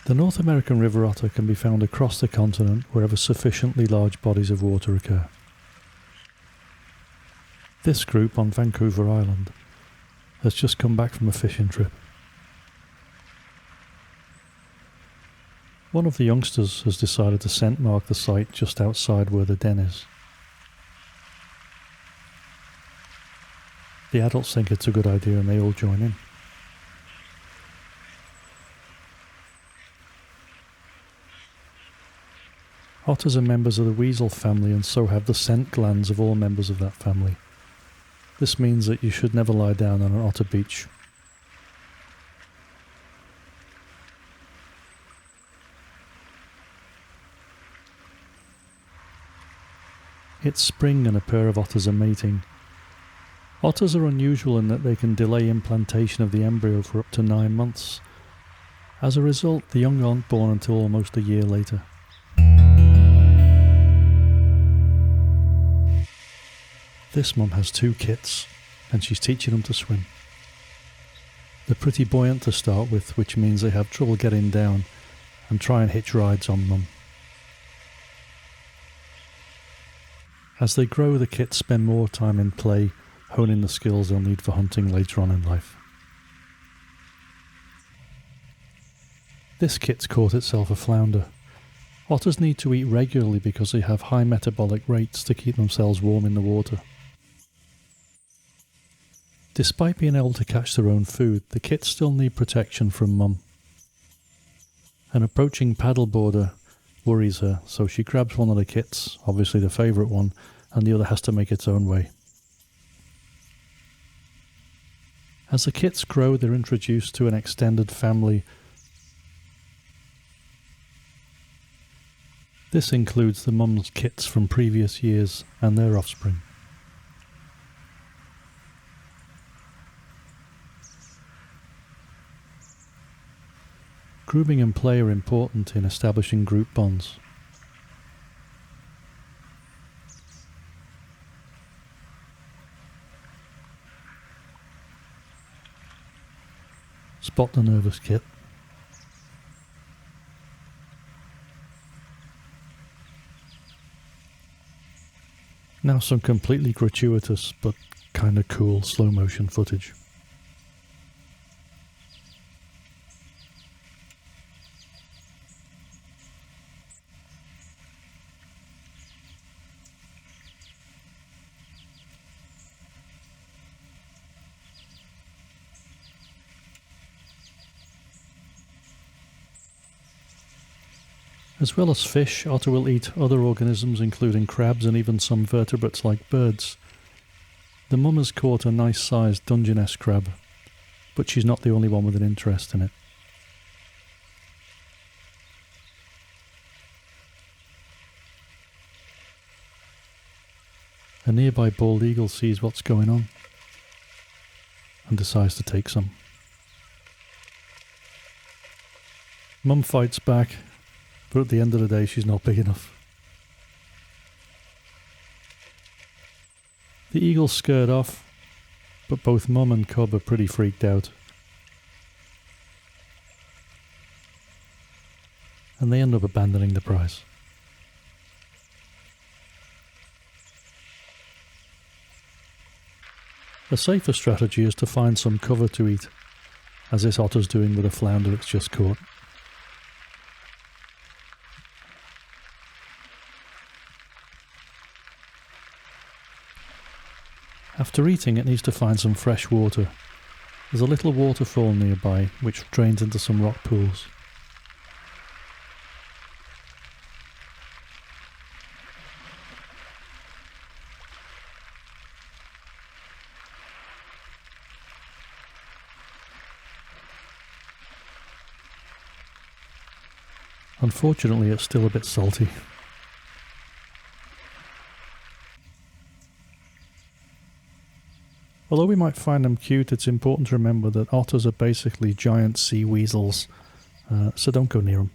The North American river otter can be found across the continent wherever sufficiently large bodies of water occur. This group on Vancouver Island has just come back from a fishing trip. One of the youngsters has decided to scent mark the site just outside where the den is. The adults think it's a good idea and they all join in. Otters are members of the weasel family and so have the scent glands of all members of that family. This means that you should never lie down on an otter beach. It's spring and a pair of otters are mating. Otters are unusual in that they can delay implantation of the embryo for up to 9 months. As a result, the young aren't born until almost a year later. This mum has 2 kits, and she's teaching them to swim. They're pretty buoyant to start with, which means they have trouble getting down and try and hitch rides on mum. As they grow, the kits spend more time in play, honing the skills they'll need for hunting later on in life. This kit's caught itself a flounder. Otters need to eat regularly because they have high metabolic rates to keep themselves warm in the water. Despite being able to catch their own food, the kits still need protection from mum. An approaching paddleboarder worries her, so she grabs one of the kits, obviously the favourite one, and the other has to make its own way. As the kits grow, they're introduced to an extended family. This includes the mum's kits from previous years and their offspring. Grooming and play are important in establishing group bonds. Spot the nervous kit. Now some completely gratuitous but kinda cool slow motion footage. As well as fish, otter will eat other organisms including crabs and even some vertebrates like birds. The mum has caught a nice sized Dungeness crab, but she's not the only one with an interest in it. A nearby bald eagle sees what's going on and decides to take some. Mum fights back, but at the end of the day she's not big enough. The eagle's scared off, but both mum and cub are pretty freaked out. And they end up abandoning the prize. A safer strategy is to find some cover to eat, as this otter's doing with a flounder it's just caught. After eating, it needs to find some fresh water. There's a little waterfall nearby which drains into some rock pools. Unfortunately, it's still a bit salty. Although we might find them cute, it's important to remember that otters are basically giant sea weasels, so don't go near them.